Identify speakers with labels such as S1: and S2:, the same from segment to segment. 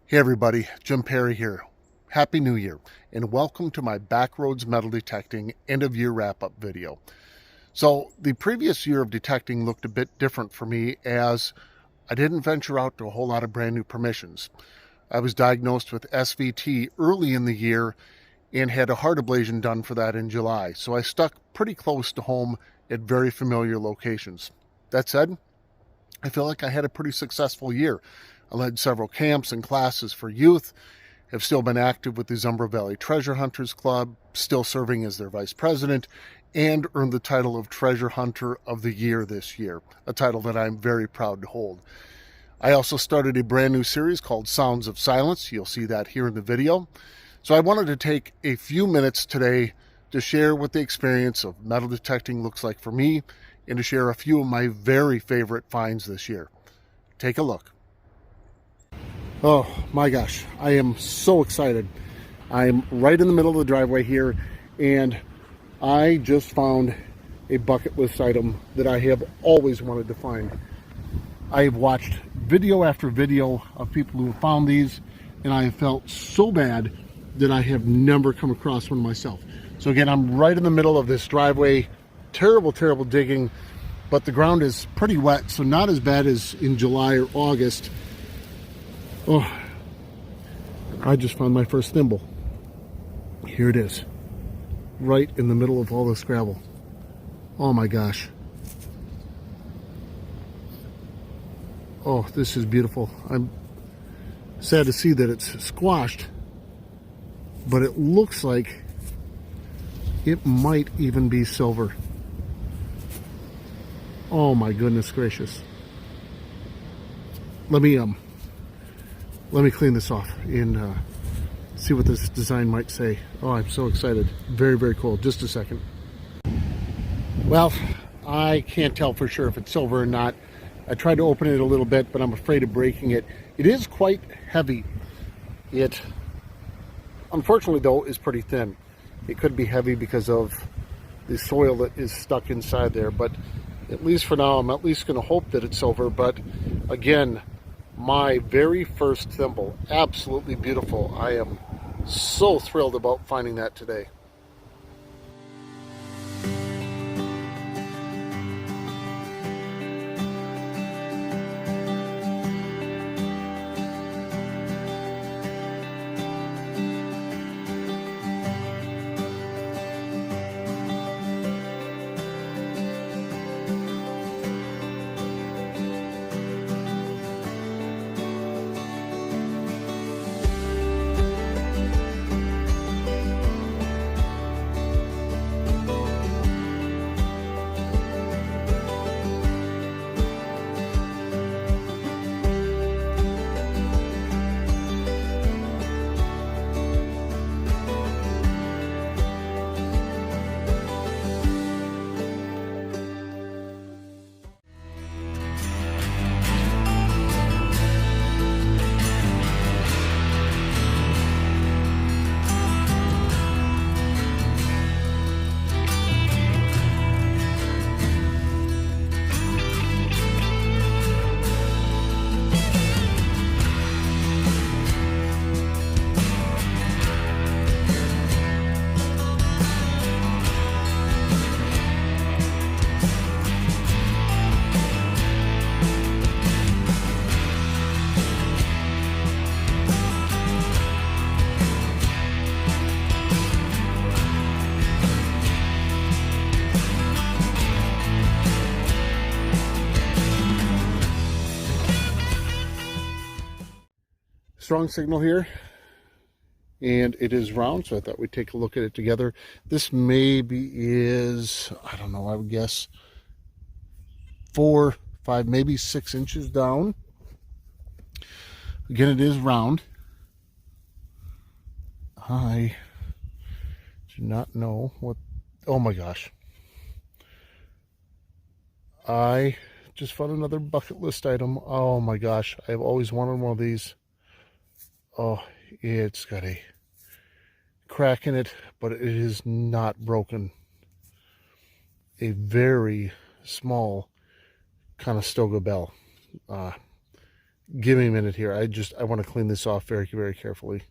S1: Hey everybody, Jim Perry here. Happy New Year and welcome to my Backroads metal detecting end of year wrap up video. So the previous year of detecting looked a bit different for me as I didn't venture out to a whole lot of brand new permissions. I was diagnosed with SVT early in the year and had a heart ablation done for that in July. So I stuck pretty close to home at very familiar locations. That said, I feel like I had a pretty successful year. I led several camps and classes for youth, have still been active with the Zumbro Valley Treasure Hunters Club, still serving as their vice president, and earned the title of Treasure Hunter of the Year this year, a title that I'm very proud to hold. I also started a brand new series called Sounds of Silence. You'll see that here in the video. So I wanted to take a few minutes today to share what the experience of metal detecting looks like for me and to share a few of my very favorite finds this year. Take a look. Oh my gosh, I am so excited. I'm right in the middle of the driveway here and I just found a bucket list item that I have always wanted to find. I have watched video after video of people who have found these and I have felt so bad that I have never come across one myself. So again, I'm right in the middle of this driveway, terrible digging, but the ground is pretty wet, so not as bad as in July or August. Oh, I just found my first thimble. Here it is, right in the middle of all this gravel. Oh my gosh. Oh, this is beautiful. I'm sad to see that it's squashed, but it looks like it might even be silver. Oh my goodness gracious. Let me clean this off and see what this design might say. Oh, I'm so excited. Very cool. Just a second. Well, I can't tell for sure if it's silver or not. I tried to open it a little bit, but I'm afraid of breaking it. It is quite heavy. It, unfortunately though, is pretty thin. It could be heavy because of the soil that is stuck inside there, but at least for now, I'm at least going to hope that it's silver. But again, my very first thimble, absolutely beautiful. I am so thrilled about finding that today. Strong signal here, and it is round, so I thought we'd take a look at it together. This maybe is, I don't know, I would guess 4, 5, maybe 6 inches down. Again, it is round. I do not know what, oh my gosh. I just found another bucket list item. Oh my gosh, I've always wanted one of these. Oh, it's got a crack in it, but it is not broken. A very small Conestoga bell. Give me a minute here. I want to clean this off very, very carefully.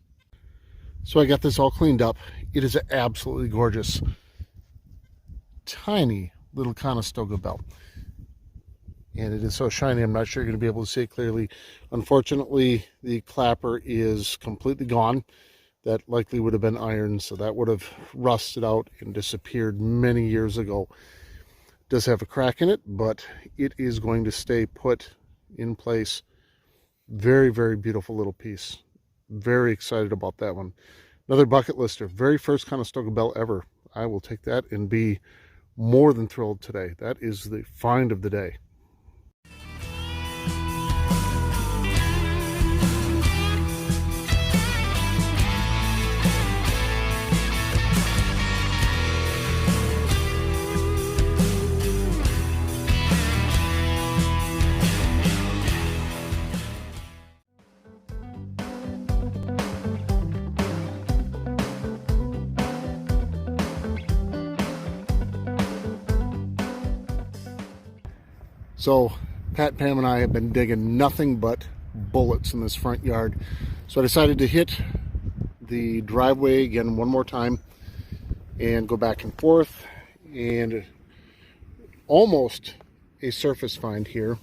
S1: So I got this all cleaned up. It is an absolutely gorgeous, tiny little Conestoga bell. And it is so shiny, I'm not sure you're going to be able to see it clearly. Unfortunately, the clapper is completely gone. That likely would have been iron, so that would have rusted out and disappeared many years ago. It does have a crack in it, but it is going to stay put in place. Very, very beautiful little piece. Very excited about that one. Another bucket lister. Very first Conestoga bell ever. I will take that and be more than thrilled today. That is the find of the day. So Pat, Pam, and I have been digging nothing but bullets in this front yard. So I decided to hit the driveway again one more time and go back and forth, and almost a surface find here.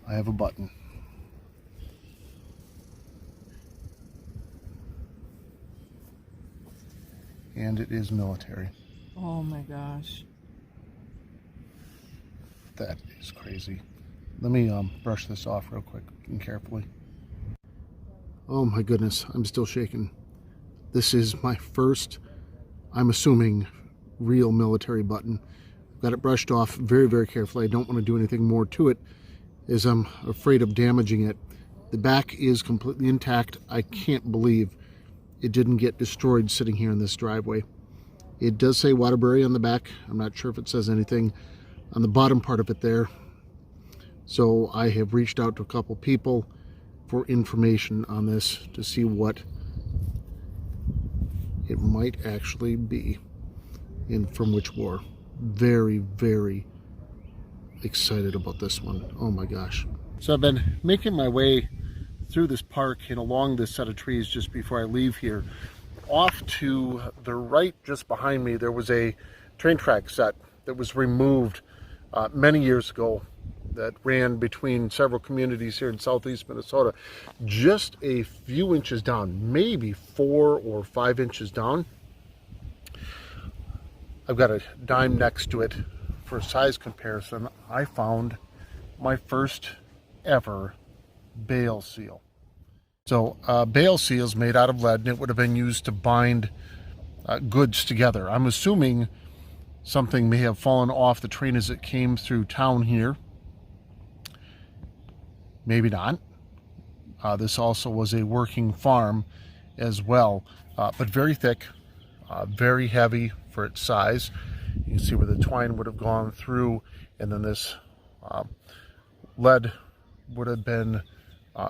S1: I have a button. And it is military.
S2: Oh my gosh.
S1: That is crazy. Let me brush this off real quick and carefully. Oh my goodness, I'm still shaking. This is my first, I'm assuming, real military button. Got it brushed off very, very carefully. I don't want to do anything more to it as I'm afraid of damaging it. The back is completely intact. I can't believe it didn't get destroyed sitting here in this driveway. It does say Waterbury on the back. I'm not sure if it says anything on the bottom part of it there. So I have reached out to a couple people for information on this to see what it might actually be and from which war. Very, very excited about this one. Oh my gosh. So I've been making my way through this park and along this set of trees just before I leave here. Off to the right, just behind me, there was a train track set that was removed many years ago that ran between several communities here in southeast Minnesota. Just a few inches down, maybe 4 or 5 inches down. I've got a dime next to it for size comparison. I found my first ever bale seal. So bale seal is made out of lead, and it would have been used to bind goods together. I'm assuming something may have fallen off the train as it came through town here. Maybe not. This also was a working farm as well, but very thick, very heavy for its size. You can see where the twine would have gone through, and then this lead would have been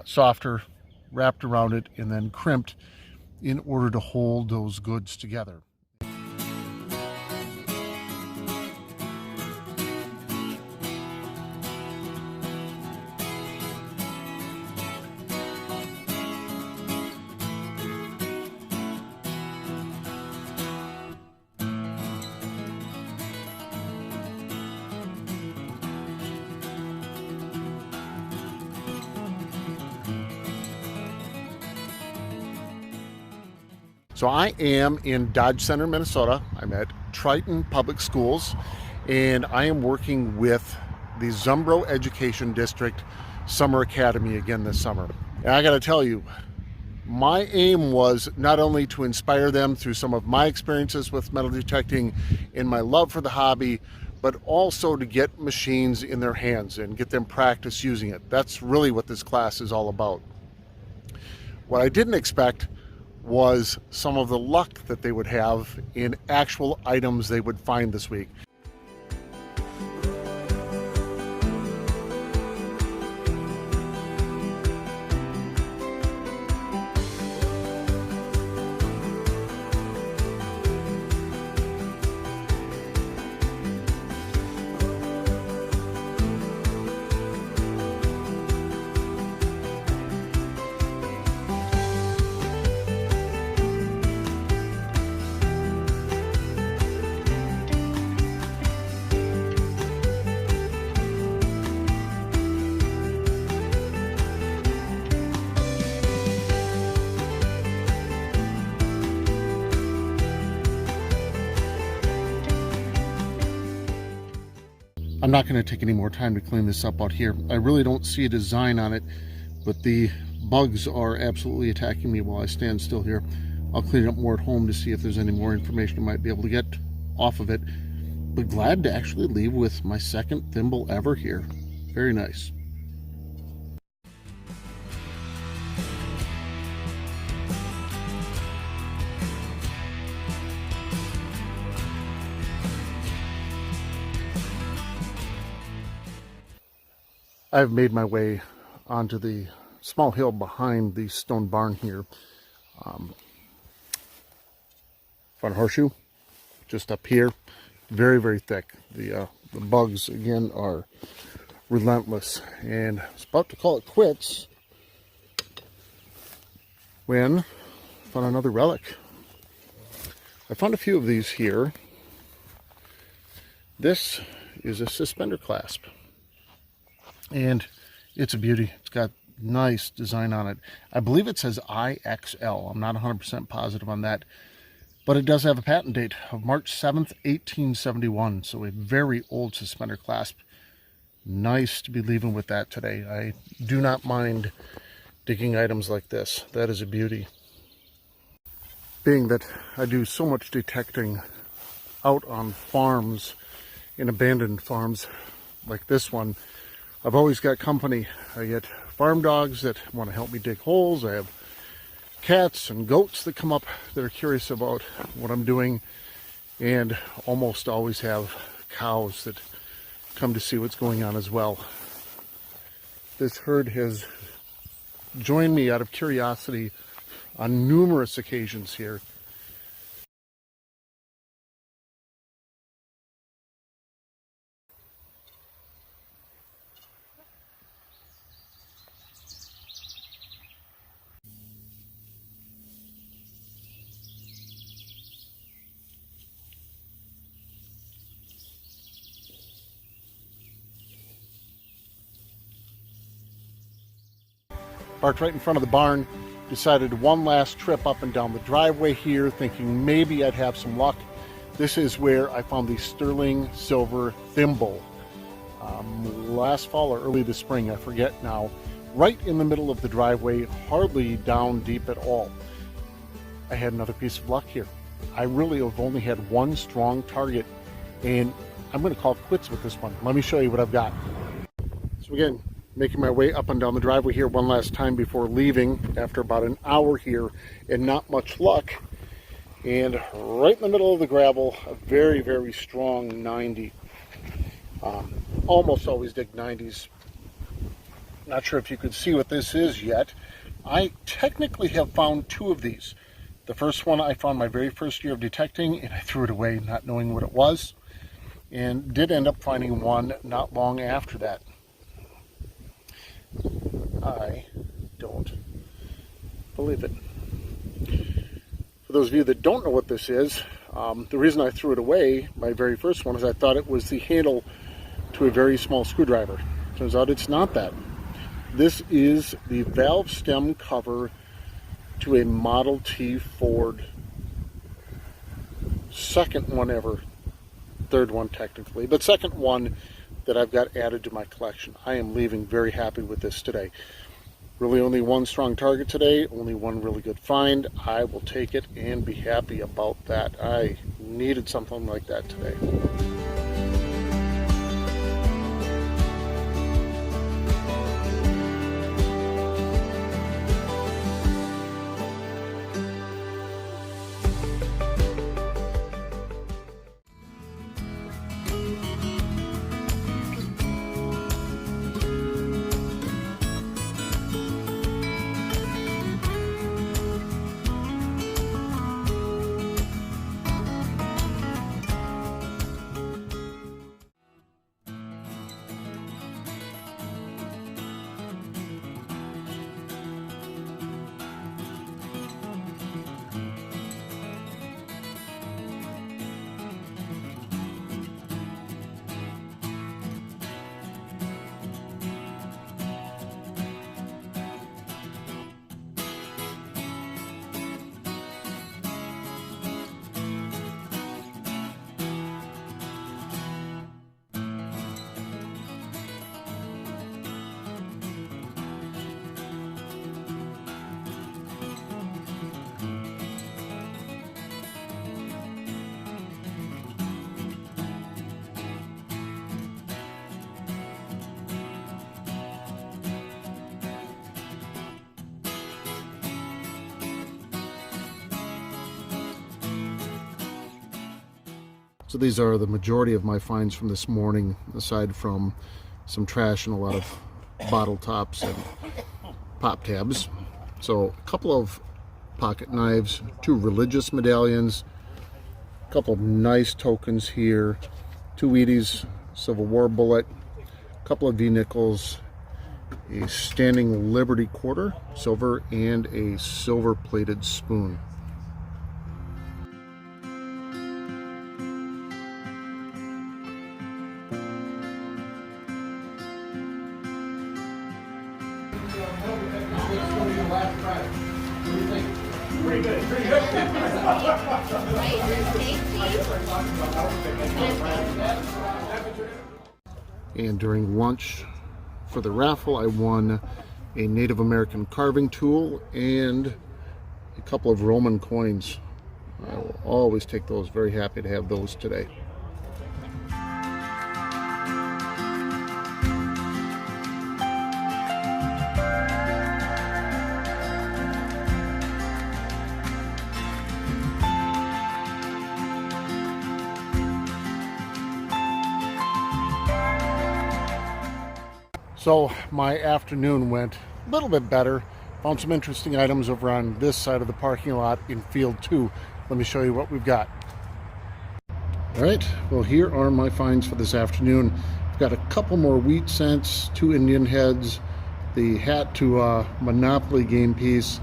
S1: softer, wrapped around it, and then crimped in order to hold those goods together. So I am in Dodge Center, Minnesota. I'm at Triton Public Schools, and I am working with the Zumbro Education District Summer Academy again this summer. And I gotta tell you, my aim was not only to inspire them through some of my experiences with metal detecting and my love for the hobby, but also to get machines in their hands and get them practice using it. That's really what this class is all about. What I didn't expect was some of the luck that they would have in actual items they would find this week. not going to take any more time to clean this up out here. I really don't see a design on it, but the bugs are absolutely attacking me while I stand still here. I'll clean it up more at home to see if there's any more information I might be able to get off of it. But glad to actually leave with my second thimble ever here. Very nice. I've made my way onto the small hill behind the stone barn here. Found a horseshoe just up here. Very, very thick. The bugs, again, are relentless. And I was about to call it quits when I found another relic. I found a few of these here. This is a suspender clasp. And it's a beauty. It's got nice design on it. I believe it says IXL. I'm not 100% positive on that. But it does have a patent date of March 7th, 1871. So a very old suspender clasp. Nice to be leaving with that today. I do not mind digging items like this. That is a beauty. Being that I do so much detecting out on farms, in abandoned farms like this one, I've always got company. I get farm dogs that want to help me dig holes. I have cats and goats that come up that are curious about what I'm doing, and almost always have cows that come to see what's going on as well. This herd has joined me out of curiosity on numerous occasions here. Parked right in front of the barn, decided one last trip up and down the driveway here, thinking maybe I'd have some luck. This is where I found the sterling silver thimble. Last fall or early this spring, I forget now, right in the middle of the driveway, hardly down deep at all. I had another piece of luck here. I really have only had one strong target, and I'm going to call quits with this one. Let me show you what I've got. So again, making my way up and down the driveway here one last time before leaving after about an hour here, and not much luck. And right in the middle of the gravel, a very, very strong 90. Almost always dig 90s. Not sure if you could see what this is yet. I technically have found two of these. The first one I found my very first year of detecting, and I threw it away not knowing what it was, and did end up finding one not long after that. I don't believe it. For those of you that don't know what this is, the reason I threw it away, my very first one, is I thought it was the handle to a very small screwdriver. Turns out it's not that. This is the valve stem cover to a Model T Ford. Second one ever. Third one technically, but second one that I've got added to my collection. I am leaving very happy with this today. Really only one strong target today, only one really good find. I will take it and be happy about that. I needed something like that today. So these are the majority of my finds from this morning, aside from some trash and a lot of bottle tops and pop tabs. So a couple of pocket knives, 2 religious medallions, a couple of nice tokens here, 2 Wheaties Civil War bullet, a couple of V-nickels, a standing Liberty quarter, silver, and a silver plated spoon.
S3: Pretty good, pretty good.
S1: And during lunch for the raffle, I won a Native American carving tool and a couple of Roman coins. I will always take those. Very happy to have those today. So my afternoon went a little bit better. Found some interesting items over on this side of the parking lot in field 2. Let me show you what we've got. All right, well, here are my finds for this afternoon. I've got a couple more wheat cents, 2 Indian heads, the hat to a Monopoly game piece,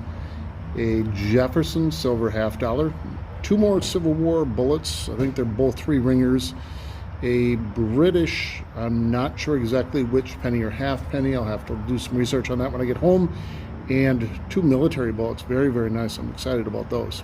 S1: a Jefferson silver $50, 2 more Civil War bullets. I think they're both 3 ringers. A British, I'm not sure exactly which penny or half penny. I'll have to do some research on that when I get home. And 2 military bullets. Very, very nice. I'm excited about those.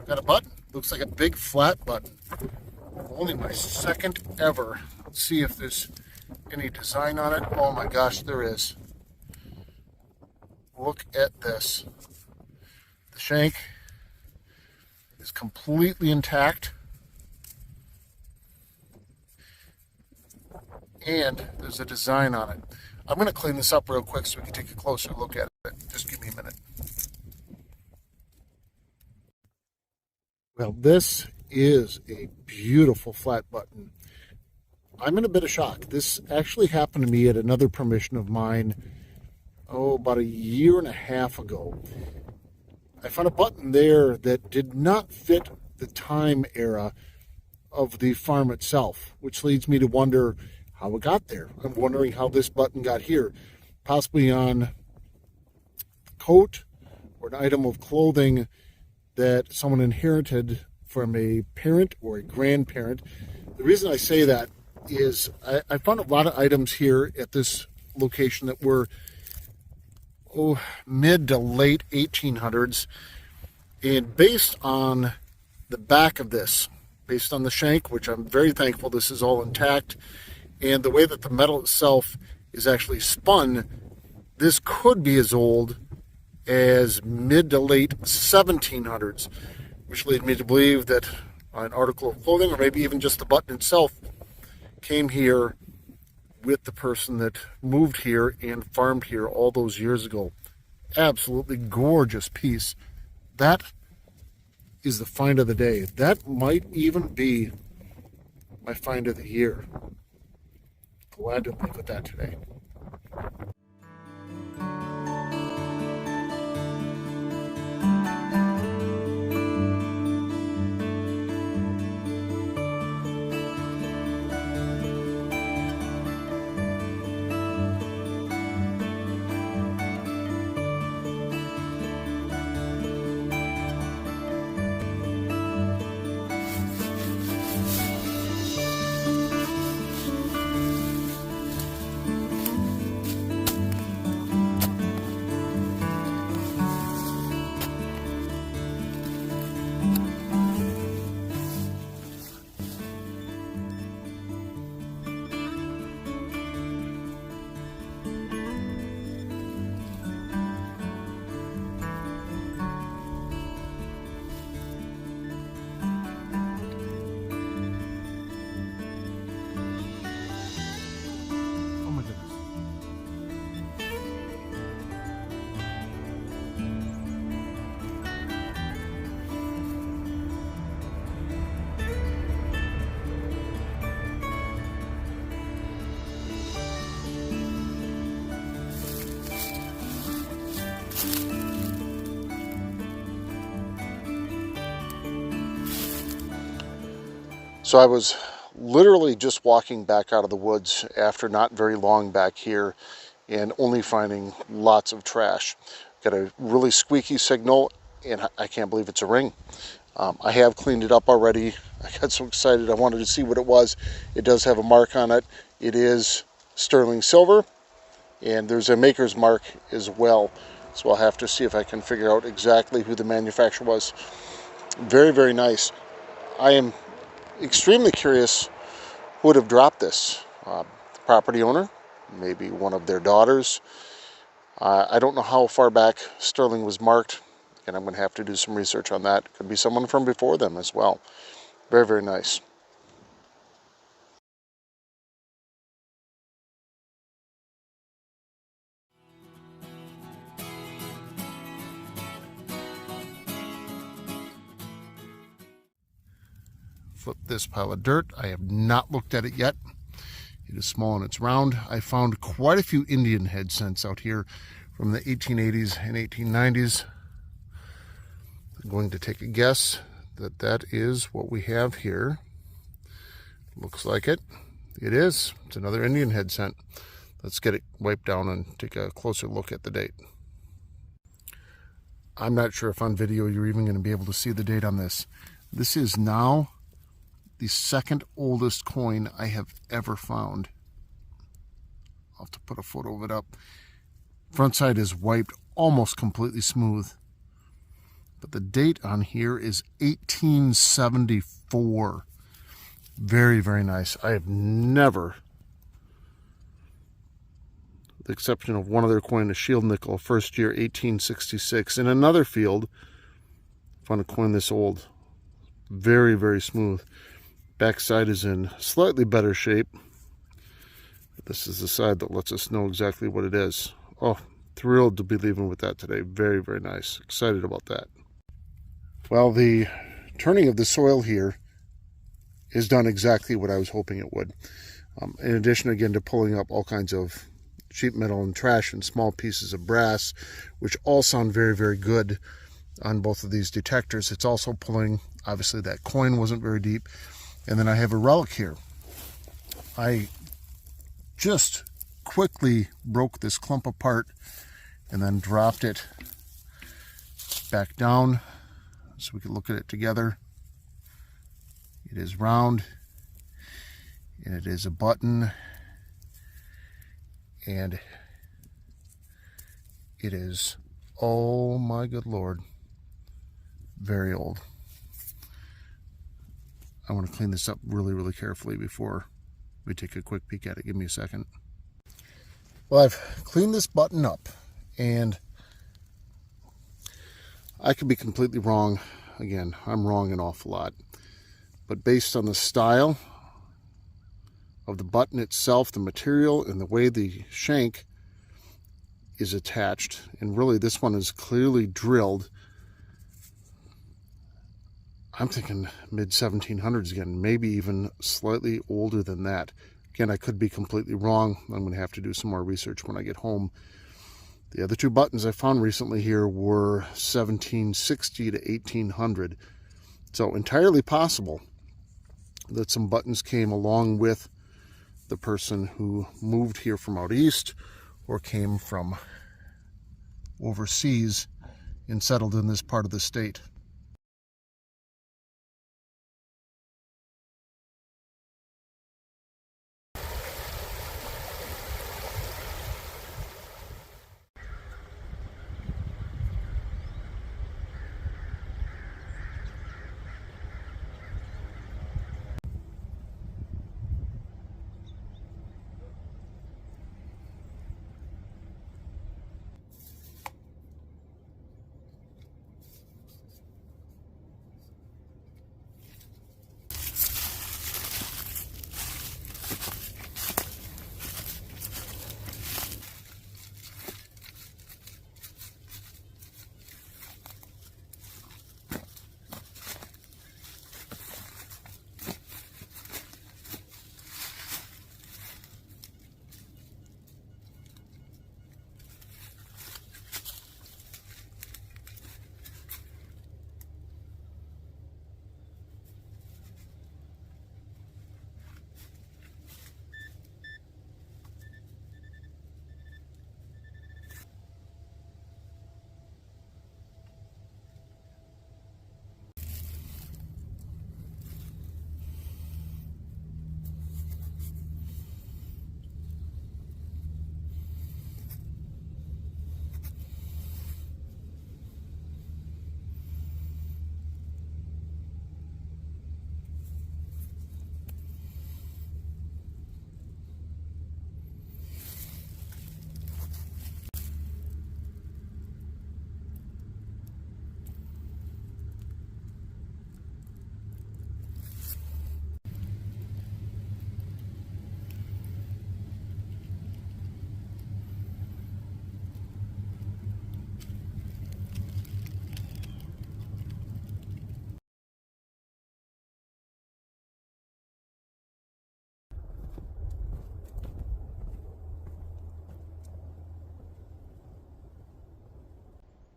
S1: Got a button. Looks like a big flat button. Only my second ever. Let's see if there's any design on it. Oh my gosh, there is. Look at this. The shank is completely intact. And there's a design on it. I'm going to clean this up real quick so we can take a closer look at it. Just give me a minute. Well, this is a beautiful flat button. I'm in a bit of shock. This actually happened to me at another permission of mine, about a year and a half ago. I found a button there that did not fit the time era of the farm itself, which leads me to wonder how it got there. I'm wondering how this button got here, possibly on a coat or an item of clothing that someone inherited from a parent or a grandparent. The reason I say that is I found a lot of items here at this location that were mid to late 1800s, and based on the back of this, based on the shank, which I'm very thankful this is all intact, and the way that the metal itself is actually spun, this could be as old as mid to late 1700s, which led me to believe that an article of clothing, or maybe even just the button itself, came here with the person that moved here and farmed here all those years ago. Absolutely gorgeous piece. That is the find of the day. That might even be my find of the year. Glad to leave with that today. So I was literally just walking back out of the woods after not very long back here and only finding lots of trash. Got a really squeaky signal, and I can't believe it's a ring. I have cleaned it up already. I got so excited I wanted to see what it was. It does have a mark on it. It is sterling silver, and there's a maker's mark as well. So I'll have to see if I can figure out exactly who the manufacturer was. Very, very nice. I am extremely curious who would have dropped this. The property owner, maybe one of their daughters. I don't know how far back sterling was marked, and I'm going to have to do some research on that. Could be someone from before them as well. Very, very nice. Flip this pile of dirt. I have not looked at it yet. It is small and it's round. I found quite a few Indian head cents out here from the 1880s and 1890s. I'm going to take a guess that that is what we have here. Looks like it. It is. It's another Indian head cent. Let's get it wiped down and take a closer look at the date. I'm not sure if on video you're even going to be able to see the date on this. This is now the second oldest coin I have ever found. I'll have to put a photo of it up. Front side is wiped almost completely smooth. But the date on here is 1874. Very, very nice. I have never, with the exception of one other coin, a shield nickel, first year 1866. In another field, found a coin this old. Very, very smooth. Backside is in slightly better shape. This is the side that lets us know exactly what it is. Oh, thrilled to be leaving with that today. Very, very nice. Excited about that. Well, the turning of the soil here has done exactly what I was hoping it would. In addition, again, to pulling up all kinds of sheet metal and trash and small pieces of brass, which all sound very, very good on both of these detectors. It's also pulling, obviously that coin wasn't very deep. And then I have a relic here. I just quickly broke this clump apart and then dropped it back down so we can look at it together. It is round, and it is a button, and it is, oh my good Lord, very old. I want to clean this up really, really carefully before we take a quick peek at it. Give me a second. Well, I've cleaned this button up, and I could be completely wrong. Again, I'm wrong an awful lot. But based on the style of the button itself, the material, and the way the shank is attached, and really this one is clearly drilled, I'm thinking mid-1700s again, maybe even slightly older than that. Again, I could be completely wrong. I'm going to have to do some more research when I get home. The other two buttons I found recently here were 1760 to 1800. So entirely possible that some buttons came along with the person who moved here from out east or came from overseas and settled in this part of the state.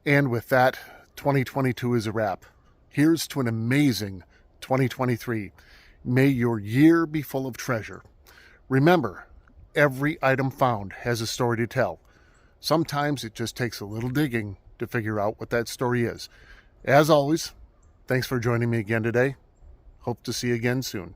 S1: And with that, 2022 is a wrap. Here's to an amazing 2023. May your year be full of treasure. Remember, every item found has a story to tell. Sometimes it just takes a little digging to figure out what that story is. As always, thanks for joining me again today. Hope to see you again soon.